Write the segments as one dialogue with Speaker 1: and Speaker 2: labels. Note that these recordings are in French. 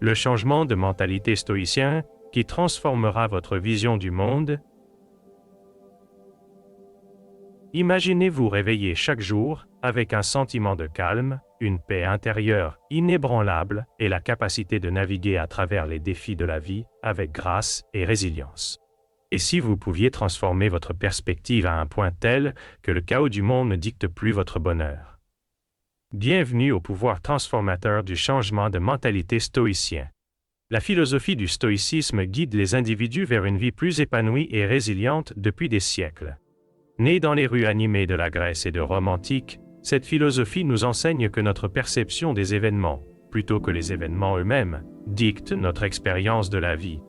Speaker 1: Le changement de mentalité stoïcien qui transformera votre vision du monde. Imaginez-vous réveiller chaque jour avec un sentiment de calme, une paix intérieure inébranlable et la capacité de naviguer à travers les défis de la vie avec grâce et résilience. Et si vous pouviez transformer votre perspective à un point tel que le chaos du monde ne dicte plus votre bonheur. Bienvenue au pouvoir transformateur du changement de mentalité stoïcien. La philosophie du stoïcisme guide les individus vers une vie plus épanouie et résiliente depuis des siècles. Née dans les rues animées de la Grèce et de Rome antique, cette philosophie nous enseigne que notre perception des événements, plutôt que les événements eux-mêmes, dicte notre expérience de la vie.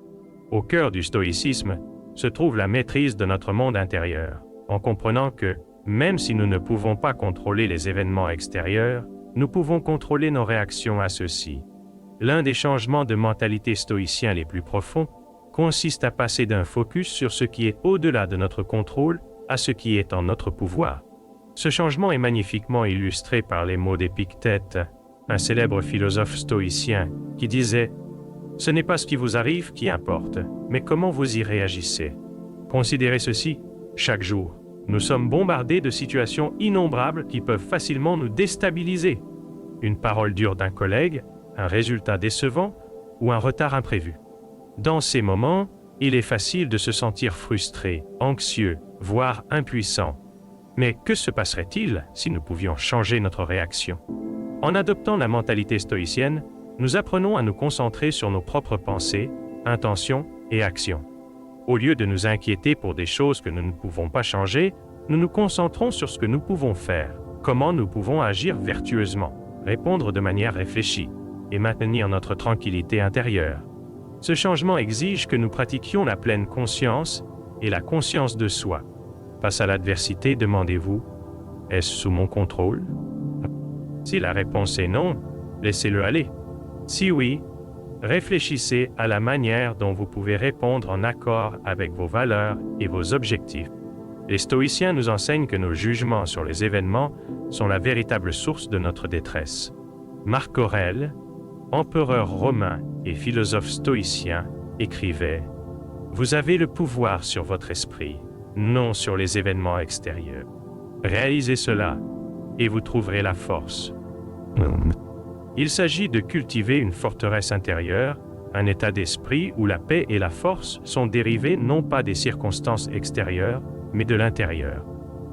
Speaker 1: Au cœur du stoïcisme se trouve la maîtrise de notre monde intérieur, en comprenant que, même si nous ne pouvons pas contrôler les événements extérieurs, nous pouvons contrôler nos réactions à ceux-ci. L'un des changements de mentalité stoïcien les plus profonds consiste à passer d'un focus sur ce qui est au-delà de notre contrôle à ce qui est en notre pouvoir. Ce changement est magnifiquement illustré par les mots d'Épictète, un célèbre philosophe stoïcien, qui disait « Ce n'est pas ce qui vous arrive qui importe, mais comment vous y réagissez. » Considérez ceci, chaque jour, nous sommes bombardés de situations innombrables qui peuvent facilement nous déstabiliser. Une parole dure d'un collègue, un résultat décevant ou un retard imprévu. Dans ces moments, il est facile de se sentir frustré, anxieux, voire impuissant. Mais que se passerait-il si nous pouvions changer notre réaction? En adoptant la mentalité stoïcienne, nous apprenons à nous concentrer sur nos propres pensées, intentions et actions. Au lieu de nous inquiéter pour des choses que nous ne pouvons pas changer, nous nous concentrons sur ce que nous pouvons faire, comment nous pouvons agir vertueusement, répondre de manière réfléchie et maintenir notre tranquillité intérieure. Ce changement exige que nous pratiquions la pleine conscience et la conscience de soi. Face à l'adversité, demandez-vous, est-ce sous mon contrôle? Si la réponse est non, laissez-le aller. Si oui, réfléchissez à la manière dont vous pouvez répondre en accord avec vos valeurs et vos objectifs. Les stoïciens nous enseignent que nos jugements sur les événements sont la véritable source de notre détresse. Marc Aurèle, empereur romain et philosophe stoïcien, écrivait « Vous avez le pouvoir sur votre esprit, non sur les événements extérieurs. Réalisez cela, et vous trouverez la force. » Il s'agit de cultiver une forteresse intérieure, un état d'esprit où la paix et la force sont dérivés non pas des circonstances extérieures, mais de l'intérieur.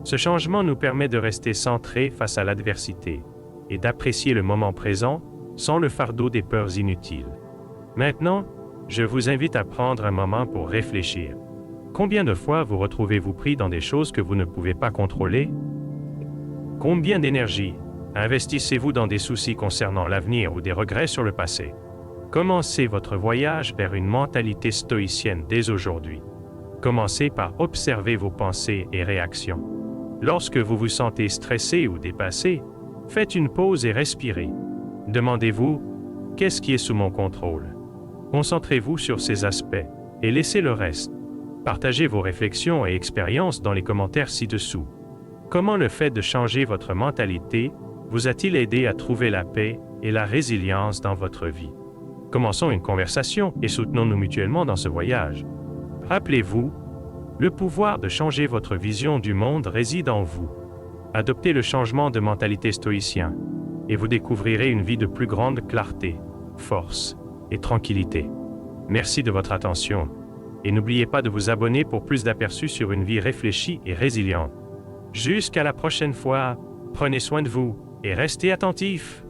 Speaker 1: Ce changement nous permet de rester centrés face à l'adversité et d'apprécier le moment présent sans le fardeau des peurs inutiles. Maintenant, je vous invite à prendre un moment pour réfléchir. Combien de fois vous retrouvez-vous pris dans des choses que vous ne pouvez pas contrôler? Combien d'énergie investissez-vous dans des soucis concernant l'avenir ou des regrets sur le passé? Commencez votre voyage vers une mentalité stoïcienne dès aujourd'hui. Commencez par observer vos pensées et réactions. Lorsque vous vous sentez stressé ou dépassé, faites une pause et respirez. Demandez-vous, qu'est-ce qui est sous mon contrôle? Concentrez-vous sur ces aspects et laissez le reste. Partagez vos réflexions et expériences dans les commentaires ci-dessous. Comment le fait de changer votre mentalité vous a-t-il aidé à trouver la paix et la résilience dans votre vie? Commençons une conversation et soutenons-nous mutuellement dans ce voyage. Rappelez-vous, le pouvoir de changer votre vision du monde réside en vous. Adoptez le changement de mentalité stoïcien et vous découvrirez une vie de plus grande clarté, force et tranquillité. Merci de votre attention et n'oubliez pas de vous abonner pour plus d'aperçus sur une vie réfléchie et résiliente. Jusqu'à la prochaine fois, prenez soin de vous et restez attentifs.